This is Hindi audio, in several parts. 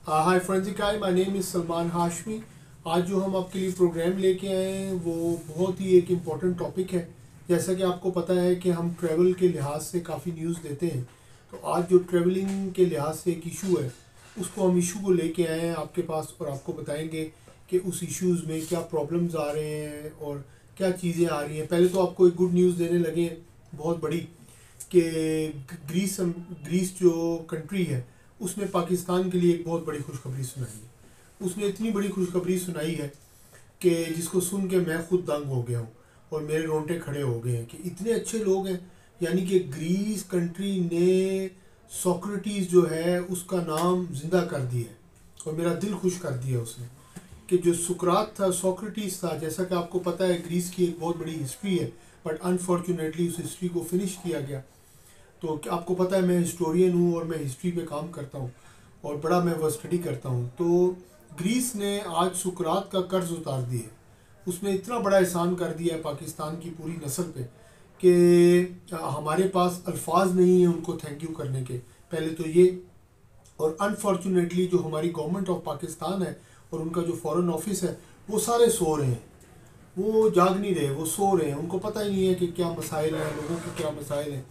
Hi friends, hi my name is Salman Hashmi. आज जो हम आपके लिए प्रोग्राम लेके आए हैं वो बहुत ही एक इम्पॉर्टेंट टॉपिक है। जैसा कि आपको पता है कि हम ट्रैवल के लिहाज से काफ़ी न्यूज़ देते हैं, तो आज जो ट्रैवलिंग के लिहाज से एक इशू है उसको हम इशू को लेके आए हैं आपके पास और आपको बताएंगे कि उस इश्यूज़ में क्या प्रॉब्लम्स आ रहे हैं और क्या चीज़ें आ रही हैं। पहले तो आपको एक गुड न्यूज़ देने लगे हैं बहुत बड़ी कि ग्रीस जो कंट्री है उसने पाकिस्तान के लिए एक बहुत बड़ी खुशखबरी सुनाई है। उसने इतनी बड़ी खुशखबरी सुनाई है कि जिसको सुन के मैं खुद दंग हो गया हूँ और मेरे रोंगटे खड़े हो गए हैं कि इतने अच्छे लोग हैं। यानी कि ग्रीस कंट्री ने सोक्रेटिस जो है उसका नाम जिंदा कर दिया है और मेरा दिल खुश कर दिया उसने कि जो सुकरात था, सोक्रेटिस था। जैसा कि आपको पता है ग्रीस की एक बहुत बड़ी हिस्ट्री है, बट अनफॉर्चुनेटली उस हिस्ट्री को फिनिश किया गया। तो आपको पता है मैं हिस्टोरियन हूँ और मैं हिस्ट्री पे काम करता हूँ और बड़ा मैं वो स्टडी करता हूँ। तो ग्रीस ने आज सुकरात का कर्ज उतार दिया। उसने इतना बड़ा एहसान कर दिया है पाकिस्तान की पूरी नस्ल पे कि हमारे पास अल्फाज नहीं है उनको थैंक यू करने के। पहले तो ये, और अनफॉर्चुनेटली जो हमारी गवर्नमेंट ऑफ पाकिस्तान है और उनका जो फॉरेन ऑफिस है वो सारे सो रहे हैं, वो जाग नहीं रहे, वो सो रहे हैं। उनको पता ही नहीं है कि क्या मसाइल हैं, लोगों के क्या मसाइल हैं।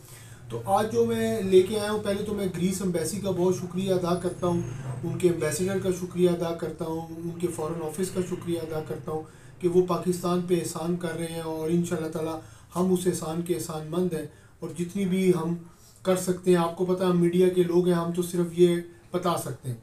तो आज जो मैं लेके आया हूँ, पहले तो मैं ग्रीस एम्बेसी का बहुत शुक्रिया अदा करता हूँ, उनके एम्बेसडर का शुक्रिया अदा करता हूँ, उनके फॉरेन ऑफिस का शुक्रिया अदा करता हूँ कि वो पाकिस्तान पे एहसान कर रहे हैं और इंशाल्लाह ताला हम उस एहसान के एहसानमंद हैं और जितनी भी हम कर सकते हैं। आपको पता है हम मीडिया के लोग हैं, हम तो सिर्फ ये बता सकते हैं।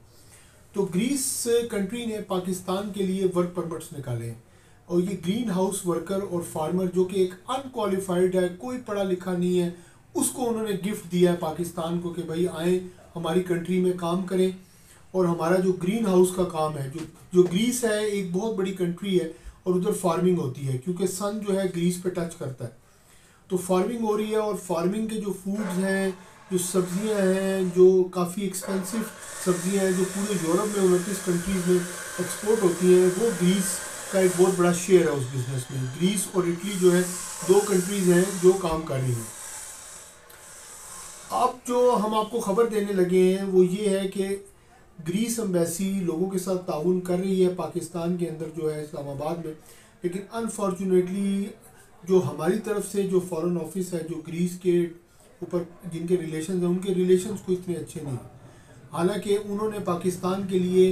तो ग्रीस कंट्री ने पाकिस्तान के लिए वर्क परमिट्स निकाले हैं और ये ग्रीन हाउस वर्कर और फार्मर जो कि एक अनक्वालिफाइड है, कोई पढ़ा लिखा नहीं है, उसको उन्होंने गिफ्ट दिया है पाकिस्तान को कि भाई आए हमारी कंट्री में काम करें। और हमारा जो ग्रीन हाउस का काम है, जो जो ग्रीस है एक बहुत बड़ी कंट्री है और उधर फार्मिंग होती है क्योंकि सन जो है ग्रीस पे टच करता है। तो फार्मिंग हो रही है और फार्मिंग के जो फूड्स हैं, जो सब्जियां हैं, जो काफ़ी एक्सपेंसिव सब्जियां हैं जो पूरे यूरोप में 29 कंट्रीज़ में एक्सपोर्ट होती हैं, वो ग्रीस का एक बहुत बड़ा शेयर है उस बिज़नेस में। ग्रीस और इटली जो है दो कंट्रीज़ हैं जो काम कर रही हैं। अब जो हम आपको खबर देने लगे हैं वो ये है कि ग्रीस एम्बेसी लोगों के साथ ताउन कर रही है पाकिस्तान के अंदर जो है इस्लामाबाद में, लेकिन अनफॉर्चुनेटली जो हमारी तरफ से जो फॉरेन ऑफिस है जो ग्रीस के ऊपर जिनके रिलेशन हैं उनके रिलेशंस को इतने अच्छे नहीं। हालांकि उन्होंने पाकिस्तान के लिए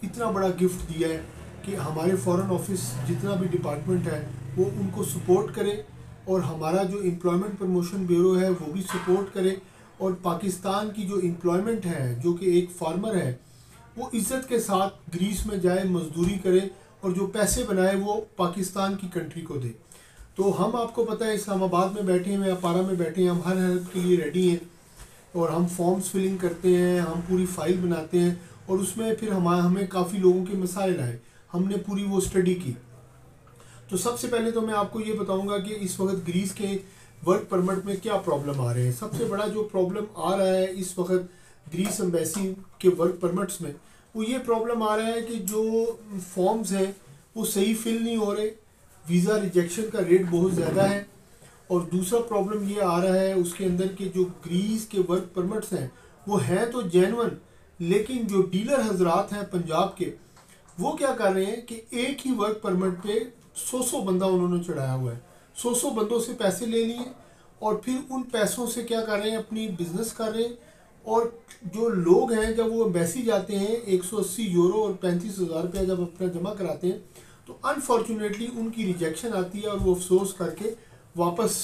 इतना बड़ा गिफ्ट दिया है कि हमारे फॉरेन ऑफिस जितना भी डिपार्टमेंट है वो उनको सपोर्ट करे और हमारा जो एम्प्लॉयमेंट प्रमोशन ब्यूरो है वो भी सपोर्ट करे और पाकिस्तान की जो एम्प्लॉयमेंट है, जो कि एक फार्मर है, वो इज़्ज़त के साथ ग्रीस में जाए, मजदूरी करे और जो पैसे बनाए वो पाकिस्तान की कंट्री को दे। तो हम आपको पता है इस्लामाबाद में बैठे हैं, अपारा में बैठे हैं, हम हर हेल्प के लिए रेडी हैं और हम फॉर्म्स फिलिंग करते हैं, हम पूरी फाइल बनाते हैं और उसमें फिर हमें काफ़ी लोगों के मसाइल आए, हमने पूरी वो स्टडी की। तो सबसे पहले तो मैं आपको ये बताऊंगा कि इस वक्त ग्रीस के वर्क परमिट में क्या प्रॉब्लम आ रहे हैं। सबसे बड़ा जो प्रॉब्लम आ रहा है इस वक्त ग्रीस एम्बेसी के वर्क परमिट्स में, वो ये प्रॉब्लम आ रहा है कि जो फॉर्म्स हैं वो सही फिल नहीं हो रहे, वीज़ा रिजेक्शन का रेट बहुत ज़्यादा है। और दूसरा प्रॉब्लम ये आ रहा है उसके अंदर के जो ग्रीस के वर्क परमिट्स हैं वो हैं तो जेन्युइन, लेकिन जो डीलर हजरात हैं पंजाब के वो क्या कर रहे हैं कि एक ही वर्क परमिट पे 100 बंदा उन्होंने चढ़ाया हुआ है। 100 बंदों से पैसे ले लिए और फिर उन पैसों से क्या कर रहे हैं, अपनी बिजनेस कर रहे हैं। और जो लोग हैं जब वो एम्बेसी जाते हैं 180 यूरो और 35,000 रुपया जब अपना जमा कराते हैं तो अनफॉर्चुनेटली उनकी रिजेक्शन आती है और वो अफसोस करके वापस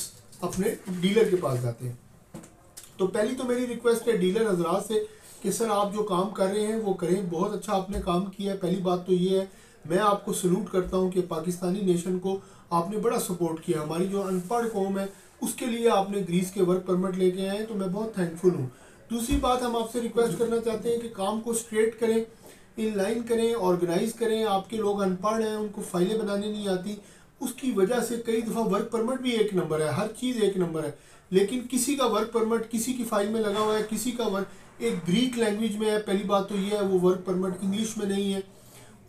अपने डीलर के पास जाते हैं। तो पहली तो मेरी रिक्वेस्ट है डीलर हजरात से कि सर आप जो काम कर रहे हैं वो करें, बहुत अच्छा आपने काम किया है। पहली बात तो ये है, मैं आपको सल्यूट करता हूं कि पाकिस्तानी नेशन को आपने बड़ा सपोर्ट किया। हमारी जो अनपढ़ कौम है उसके लिए आपने ग्रीस के वर्क परमिट लेके आए, तो मैं बहुत थैंकफुल हूँ। दूसरी बात हम आपसे रिक्वेस्ट करना चाहते हैं कि काम को स्ट्रेट करें, इन लाइन करें, ऑर्गेनाइज करें। आपके लोग अनपढ़ हैं, उनको फाइलें बनाने नहीं आती, उसकी वजह से कई दफ़ा वर्क परमिट भी एक नंबर है, हर चीज़ एक नंबर है, लेकिन किसी का वर्क परमिट किसी की फाइल में लगा हुआ है, किसी का वर्क एक ग्रीक लैंग्वेज में है। पहली बात तो ये है वो वर्क परमिट इंग्लिश में नहीं है,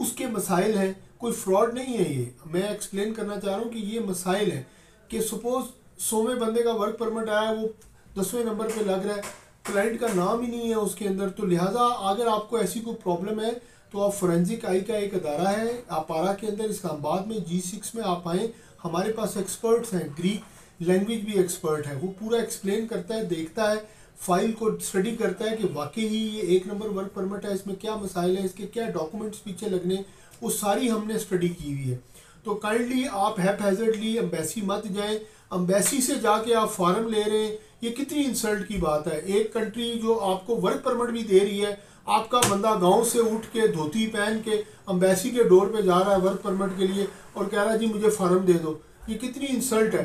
उसके मसाइल हैं। कोई फ्रॉड नहीं है, ये मैं एक्सप्लेन करना चाह रहा हूँ कि ये मसाइल हैं कि सपोज 100वें बंदे का वर्क परमिट आया, वो 10वें नंबर पे लग रहा है, क्लाइंट का नाम ही नहीं है उसके अंदर। तो लिहाजा अगर आपको ऐसी कोई प्रॉब्लम है तो आप फोरेंसिक आई का एक अदारा है अपारा के अंदर इस्लामाबाद में G6 में आप आएँ। हमारे पास एक्सपर्ट्स हैं, ग्रीक लैंग्वेज भी एक्सपर्ट है, वो पूरा एक्सप्लेन करता है, देखता है, फाइल को स्टडी करता है कि वाकई ही ये 1 नंबर वर्क परमिट है, इसमें क्या मसाइल है, इसके क्या डॉक्यूमेंट्स पीछे लगने, वो सारी हमने स्टडी की हुई है। तो काइंडली आप हैज़र्डली एम्बेसी मत जाएं। एम्बेसी से जाके आप फॉर्म ले रहे हैं, ये कितनी इंसल्ट की बात है। एक कंट्री जो आपको वर्क परमिट भी दे रही है, आपका बंदा गांव से उठ के धोती पहन के एम्बेसी के डोर पे जा रहा है वर्क परमिट के लिए और कह रहा है जी मुझे फॉर्म दे दो, ये कितनी इंसल्ट है।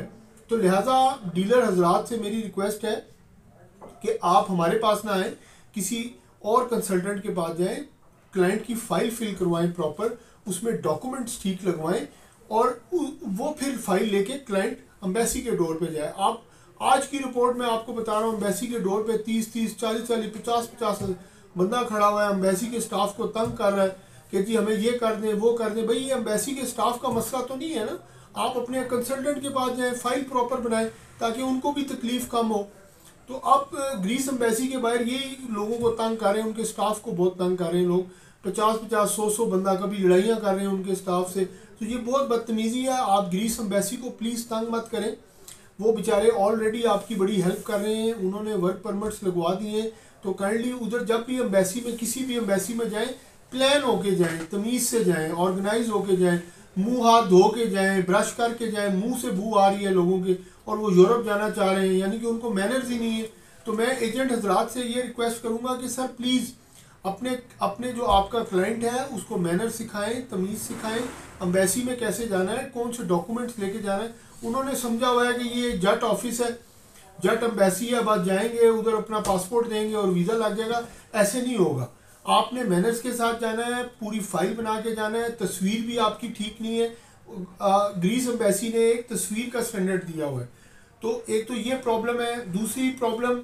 तो लिहाजा डीलर हजरात से मेरी रिक्वेस्ट है कि आप हमारे पास ना आए, किसी और कंसल्टेंट के पास जाएं, क्लाइंट की फाइल फिल करवाएं प्रॉपर, उसमें डॉक्यूमेंट्स ठीक लगवाएं और वो फिर फाइल लेके क्लाइंट एम्बेसी के डोर पे जाए। आप आज की रिपोर्ट में आपको बता रहा हूँ, एम्बेसी के डोर पे 30-30, 40-40, 50-50 बंदा खड़ा हुआ है, एम्बेसी के स्टाफ को तंग कर रहा है कि जी हमें ये कर दें वो कर दें। भाई ये एम्बेसी के स्टाफ का मसला तो नहीं है ना, आप अपने कंसल्टेंट के पास जाएं, फाइल प्रॉपर बनाएं ताकि उनको भी तकलीफ कम हो। तो अब ग्रीस एम्बेसी के बाहर ये लोगों को तंग कर रहे हैं, उनके स्टाफ को बहुत तंग कर रहे हैं लोग, 50-50, 100-100 बंदा कभी लड़ाइयाँ कर रहे हैं उनके स्टाफ से। तो ये बहुत बदतमीज़ी है। आप ग्रीस एम्बेसी को प्लीज़ तंग मत करें, वो बेचारे ऑलरेडी आपकी बड़ी हेल्प कर रहे हैं, उन्होंने वर्क परमिट्स लगवा दिए हैं। तो काइंडली उधर जब भी एम्बेसी में, किसी भी एम्बेसी में जाएं, प्लान होके जाएं, तमीज़ से जाएं, ऑर्गेनाइज होके जाएं, मुंह हाथ धो के जाएं, ब्रश करके जाएं। मुंह से बू आ रही है लोगों के और वो यूरोप जाना चाह रहे हैं, यानी कि उनको मैनर्स ही नहीं है। तो मैं एजेंट हजरात से ये रिक्वेस्ट करूँगा कि सर प्लीज़ अपने जो आपका क्लाइंट है उसको मैनर सिखाएं, तमीज़ सिखाएं, एम्बेसी में कैसे जाना है, कौन से डॉक्यूमेंट्स लेके जाना है। उन्होंने समझा हुआ है कि ये जट ऑफिस है, जट एम्बेसी है, बस जाएंगे उधर अपना पासपोर्ट देंगे और वीज़ा लग जाएगा। ऐसे नहीं होगा, आपने मैनर्स के साथ जाना है, पूरी फाइल बना के जाना है। तस्वीर भी आपकी ठीक नहीं है, ग्रीस एम्बेसी ने एक तस्वीर का स्टैंडर्ड दिया हुआ है। तो एक तो ये प्रॉब्लम है। दूसरी प्रॉब्लम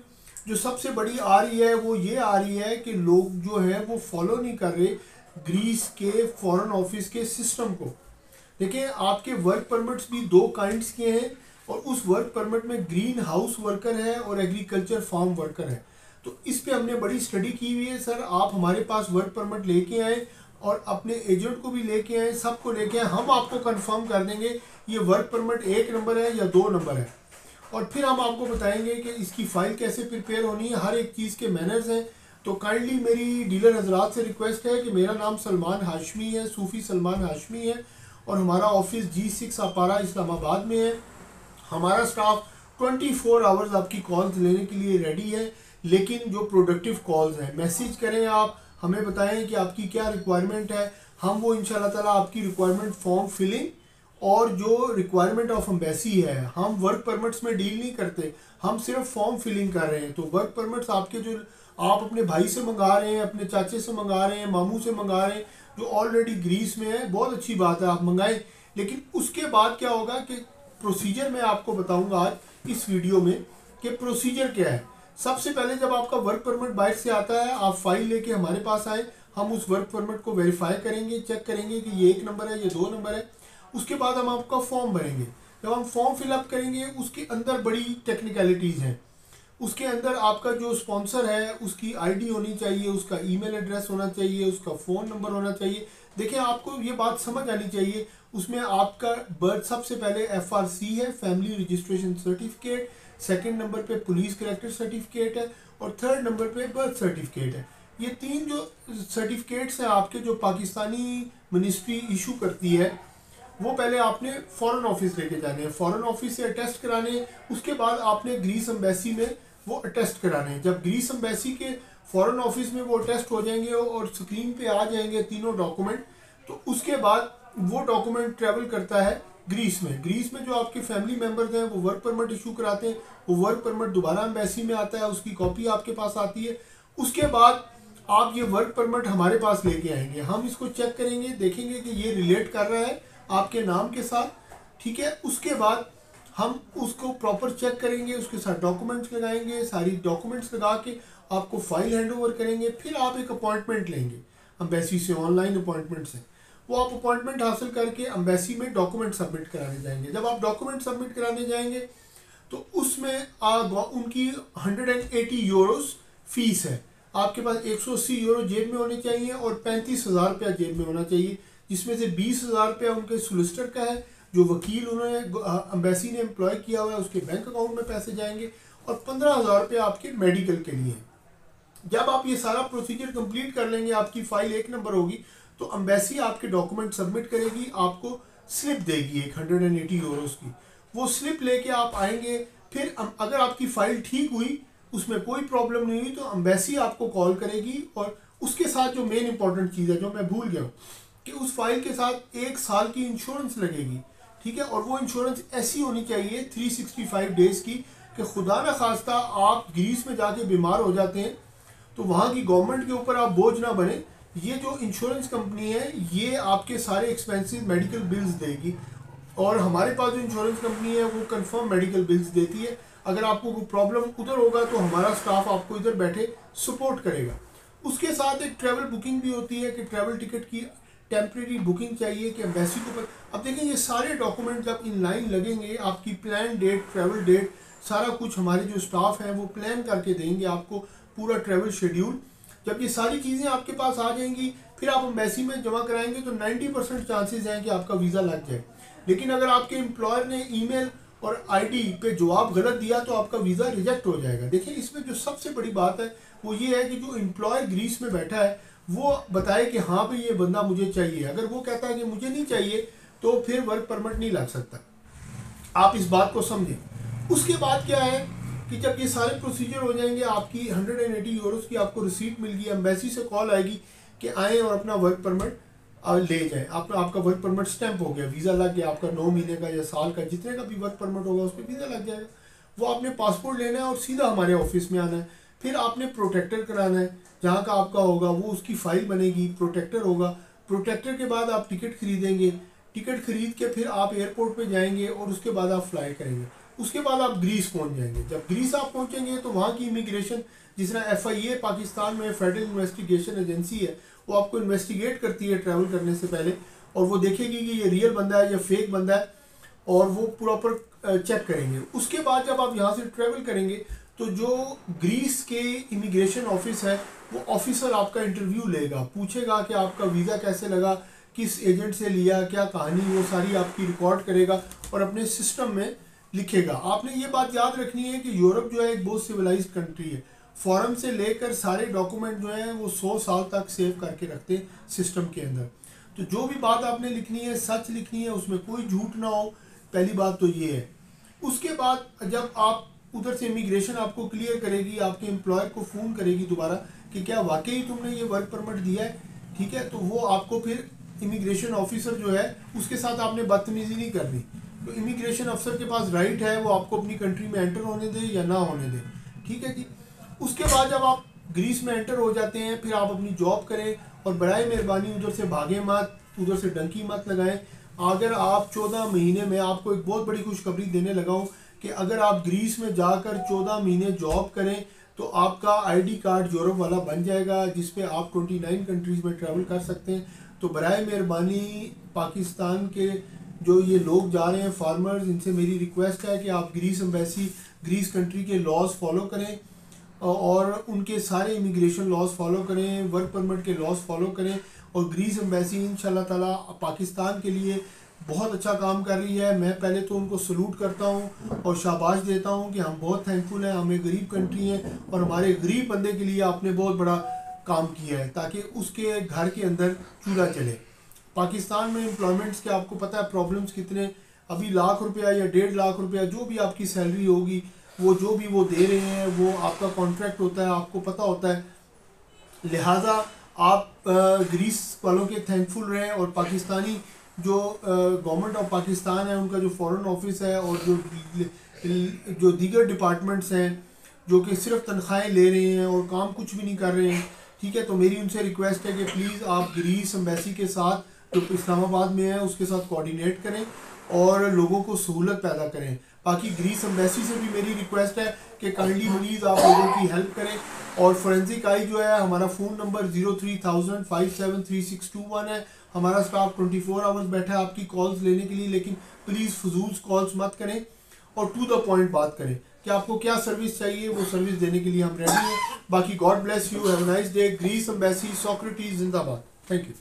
जो सबसे बड़ी आ रही है वो ये आ रही है कि लोग जो है वो फॉलो नहीं कर रहे ग्रीस के फॉरेन ऑफिस के सिस्टम को। देखिए आपके वर्क परमिट्स भी 2 काइंड्स के हैं और उस वर्क परमिट में ग्रीन हाउस वर्कर है और एग्रीकल्चर फार्म वर्कर है। तो इस पे हमने बड़ी स्टडी की हुई है। सर आप हमारे पास वर्क परमिट लेके आए और अपने एजेंट को भी लेके आए, सबको लेके आए, हम आपको कंफर्म कर देंगे ये वर्क परमिट 1 नंबर है या 2 नंबर है। और फिर हम आपको बताएंगे कि इसकी फ़ाइल कैसे प्रिपेयर होनी है, हर एक चीज़ के मैनर्स हैं। तो काइंडली मेरी डीलर हजरात से रिक्वेस्ट है कि मेरा नाम सलमान हाशमी है, सूफ़ी सलमान हाशमी है और हमारा ऑफिस G6 अपारा इस्लामाबाद में है। हमारा स्टाफ 24 आवर्स आपकी कॉल्स लेने के लिए रेडी है, लेकिन जो प्रोडक्टिव कॉल्स हैं, मैसेज करें, आप हमें बताएं कि आपकी क्या रिक्वायरमेंट है, हम वो इंशाल्लाह ताला आपकी रिक्वायरमेंट फॉर्म फिलिंग और जो रिक्वायरमेंट ऑफ एम्बेसी है, हम वर्क परमिट्स में डील नहीं करते, हम सिर्फ फॉर्म फिलिंग कर रहे हैं। तो वर्क परमिट्स आपके जो आप अपने भाई से मंगा रहे हैं, अपने चाचे से मंगा रहे हैं, मामू से मंगा रहे हैं, जो ऑलरेडी ग्रीस में है, बहुत अच्छी बात है, आप मंगाएं। लेकिन उसके बाद क्या होगा कि प्रोसीजर मैं आपको बताऊंगा आज इस वीडियो में कि प्रोसीजर क्या है। सबसे पहले जब आपका वर्क परमिट बाहर से आता है, आप फाइल लेके हमारे पास आए, हम उस वर्क परमिट को वेरीफाई करेंगे, चेक करेंगे कि ये 1 नंबर है, ये 2 नंबर है। उसके बाद हम आपका फॉर्म भरेंगे। जब हम फॉर्म फिलअप करेंगे उसके अंदर बड़ी टेक्निकलिटीज़ हैं। उसके अंदर आपका जो स्पॉन्सर है उसकी आईडी होनी चाहिए, उसका ईमेल एड्रेस होना चाहिए, उसका फ़ोन नंबर होना चाहिए। देखिए आपको ये बात समझ आनी चाहिए, उसमें आपका बर्थ सबसे पहले FRC है, family registration certificate, 2nd number पे पुलिस करेक्टर सर्टिफिकेट है और 3rd नंबर पे बर्थ सर्टिफिकेट है। ये 3 जो सर्टिफिकेट्स हैं आपके, जो पाकिस्तानी मिनिस्ट्री इशू करती है, वो पहले आपने फॉरेन ऑफिस लेके जाने हैं, फॉरेन ऑफिस से अटेस्ट कराने हैं। उसके बाद आपने ग्रीस एम्बेसी में वो अटेस्ट कराने हैं। जब ग्रीस एम्बेसी के फॉरेन ऑफिस में वो अटेस्ट हो जाएंगे और स्क्रीन पे आ जाएंगे तीनों डॉक्यूमेंट, तो उसके बाद वो डॉक्यूमेंट ट्रेवल करता है ग्रीस में। ग्रीस में जो आपके फैमिली मेम्बर्स हैं वो वर्क परमिट इशू कराते हैं, वो वर्क परमिट दोबारा एम्बेसी में आता है, उसकी कॉपी आपके पास आती है। उसके बाद आप ये वर्क परमिट हमारे पास लेके आएंगे, हम इसको चेक करेंगे, देखेंगे कि ये रिलेट कर रहा है आपके नाम के साथ, ठीक है। उसके बाद हम उसको प्रॉपर चेक करेंगे, उसके साथ डॉक्यूमेंट्स लगाएंगे, सारी डॉक्यूमेंट्स लगा के आपको फाइल हैंड ओवर करेंगे। फिर आप एक अपॉइंटमेंट लेंगे एम्बेसी से, ऑनलाइन अपॉइंटमेंट से। वो आप अपॉइंटमेंट हासिल करके एम्बेसी में डॉक्यूमेंट सबमिट कराने जाएंगे। जब आप डॉक्यूमेंट सबमिट कराने जाएंगे तो उसमें उनकी 180 यूरोस फीस है। आपके पास 180 यूरो जेब में होने चाहिए और 35,000 रुपया जेब में होना चाहिए, जिसमें से 20,000 रुपया उनके सोलिसिटर का है, जो वकील उन्होंने एम्बेसी ने एम्प्लॉय किया हुआ है, उसके बैंक अकाउंट में पैसे जाएंगे, और 15,000 रुपया आपके मेडिकल के लिए। जब आप ये सारा प्रोसीजर कंप्लीट कर लेंगे, आपकी फाइल 1 नंबर होगी, तो एम्बेसी आपके डॉक्यूमेंट सबमिट करेगी, आपको स्लिप देगी 180 यूरोस की। वो स्लिप लेके आप आएंगे, फिर अगर आपकी फाइल ठीक हुई, उसमें कोई प्रॉब्लम नहीं हुई, तो एम्बेसी आपको कॉल करेगी, और उसके साथ जो मेन इंपॉर्टेंट चीज़ है जो मैं भूल गया हूँ, कि उस फाइल के साथ 1 साल की इंश्योरेंस लगेगी, ठीक है। और वो इंश्योरेंस ऐसी होनी चाहिए 365 डेज की, कि खुदा न खास्ता आप ग्रीस में जाके बीमार हो जाते हैं तो वहाँ की गवर्नमेंट के ऊपर आप बोझ ना बने। ये जो इंश्योरेंस कंपनी है ये आपके सारे एक्सपेंसेस मेडिकल बिल्स देगी, और हमारे पास जो इंश्योरेंस कंपनी है वो कंफर्म मेडिकल बिल्स देती है। अगर आपको कोई प्रॉब्लम उधर होगा तो हमारा स्टाफ आपको इधर बैठे सपोर्ट करेगा। उसके साथ एक ट्रैवल बुकिंग भी होती है, कि ट्रैवल टिकट की टेम्प्रेरी बुकिंग चाहिए कि एम्बेसी को अब देखें ये सारे डॉक्यूमेंट जब इन लाइन लगेंगे, आपकी प्लान डेट, ट्रैवल डेट, सारा कुछ हमारे जो स्टाफ हैं वो प्लान करके देंगे आपको पूरा ट्रैवल शेड्यूल। जब ये सारी चीज़ें आपके पास आ जाएंगी, फिर आप एम्बेसी में जमा कराएंगे तो 90% चांसेस हैं कि आपका वीज़ा लग जाए। लेकिन अगर आपके एम्प्लॉयर ने ईमेल और आईडी पे जवाब गलत दिया तो आपका वीज़ा रिजेक्ट हो जाएगा। देखिए इसमें जो सबसे बड़ी बात है वो ये है कि जो एम्प्लॉयर ग्रीस में बैठा है वो बताए कि हाँ भाई ये बंदा मुझे चाहिए। अगर वो कहता है कि मुझे नहीं चाहिए तो फिर वर्क परमिट नहीं लग सकता। आप इस बात को समझें। उसके बाद क्या है कि जब ये सारे प्रोसीजर हो जाएंगे, आपकी 180 यूरोस की आपको रिसीट मिल गई, एम्बेसी से कॉल आएगी कि आएँ और अपना वर्क परमिट ले जाएं। आपका वर्क परमिट स्टैंप हो गया, वीज़ा लग गया, आपका 9 महीने का या साल का जितने का भी वर्क परमिट होगा उस पर वीज़ा लग जाएगा। वो आपने पासपोर्ट लेना है और सीधा हमारे ऑफिस में आना है। फिर आपने प्रोटेक्टर कराना है, जहाँ का आपका होगा वो उसकी फाइल बनेगी, प्रोटेक्टर होगा। प्रोटेक्टर के बाद आप टिकट खरीदेंगे, टिकट खरीद के फिर आप एयरपोर्ट पे जाएंगे और उसके बाद आप फ्लाइट करेंगे। उसके बाद आप ग्रीस पहुंच जाएंगे। जब ग्रीस आप पहुंचेंगे तो वहाँ की इमिग्रेशन, जिस तरह FIA पाकिस्तान में फेडरल इन्वेस्टिगेशन एजेंसी है, वो आपको इन्वेस्टिगेट करती है ट्रैवल करने से पहले, और वो देखेगी कि ये रियल बंदा है या फेक बंदा है, और वो प्रॉपर चेक करेंगे। उसके बाद जब आप यहाँ से ट्रैवल करेंगे तो जो ग्रीस के इमिग्रेशन ऑफिस है वो ऑफिसर आपका इंटरव्यू लेगा, पूछेगा कि आपका वीज़ा कैसे लगा, किस एजेंट से लिया, क्या कहानी, वो सारी आपकी रिकॉर्ड करेगा और अपने सिस्टम में लिखेगा। आपने ये बात याद रखनी है कि यूरोप जो है एक बहुत सिविलाइज्ड कंट्री है। फॉर्म से लेकर सारे डॉक्यूमेंट जो हैं वो 100 साल तक सेव करके रखते हैं सिस्टम के अंदर। तो जो भी बात आपने लिखनी है सच लिखनी है, उसमें कोई झूठ ना हो। पहली बात तो ये है। उसके बाद जब आप उधर से इमिग्रेशन आपको क्लियर करेगी, आपके एम्प्लॉयर को फ़ोन करेगी दोबारा कि क्या वाकई तुमने ये वर्क परमिट दिया है, ठीक है, तो वो आपको फिर इमिग्रेशन ऑफिसर जो है उसके साथ आपने बदतमीजी नहीं करनी। तो इमिग्रेशन अफसर के पास राइट है वो आपको अपनी कंट्री में एंटर होने दे या ना होने दे, ठीक है जी। उसके बाद जब आप ग्रीस में एंटर हो जाते हैं फिर आप अपनी जॉब करें, और बराए मेहरबानी उधर से भागें मत, उधर से डंकी मत लगाएं। अगर आप 14 महीने में, आपको एक बहुत बड़ी खुशखबरी देने लगा हूँ कि अगर आप ग्रीस में जाकर 14 महीने जॉब करें तो आपका ID कार्ड यूरोप वाला बन जाएगा, जिसपे आप 29 कंट्रीज़ में ट्रैवल कर सकते हैं। तो बराए मेहरबानी पाकिस्तान के जो ये लोग जा रहे हैं फार्मर्स, इनसे मेरी रिक्वेस्ट है कि आप ग्रीस एम्बेसी, ग्रीस कंट्री के लॉज फॉलो करें और उनके सारे इमिग्रेशन लॉज फॉलो करें, वर्क परमिट के लॉज फॉलो करें। और ग्रीस एम्बेसी इंशाल्लाह ताला पाकिस्तान के लिए बहुत अच्छा काम कर रही है। मैं पहले तो उनको सलूट करता हूँ और शाबाश देता हूँ कि हम बहुत थैंकफुल हैं, हम एक गरीब कंट्री हैं और हमारे गरीब बंदे के लिए आपने बहुत बड़ा काम किया है ताकि उसके घर के अंदर चूल्हा चले। पाकिस्तान में एम्प्लॉयमेंट्स के आपको पता है प्रॉब्लम्स कितने, अभी लाख रुपया या 1.5 लाख रुपया जो भी आपकी सैलरी होगी वो जो भी वो दे रहे हैं वो आपका कॉन्ट्रैक्ट होता है, आपको पता होता है। लिहाजा आप ग्रीस वालों के थैंकफुल रहें और पाकिस्तानी जो गवर्नमेंट ऑफ पाकिस्तान है उनका जो फॉरेन ऑफिस है और जो दीगर डिपार्टमेंट्स हैं जो कि सिर्फ तनख्वाहें ले रहे हैं और काम कुछ भी नहीं कर रहे हैं, ठीक है, तो मेरी उनसे रिक्वेस्ट है कि प्लीज़ आप ग्रीस एम्बेसी के साथ जो इस्लामाबाद में है उसके साथ कोऑर्डिनेट करें और लोगों को सहूलत पैदा करें। बाकी ग्रीस एम्बेसी से भी मेरी रिक्वेस्ट है कि काइंडली प्लीज़ आप लोगों की हेल्प करें। और फोरेंसिक आई जो है हमारा फ़ोन नंबर 03,000573621 है। हमारा स्टाफ 24 आवर्स बैठा है आपकी कॉल्स लेने के लिए, लेकिन प्लीज़ फजूल कॉल्स मत करें और टू द पॉइंट बात करें। कि आपको क्या सर्विस चाहिए, वो सर्विस देने के लिए हम रेडी हैं। बाकी God bless you, have a nice day. Greece embassy, Socrates जिंदाबाद। Thank you.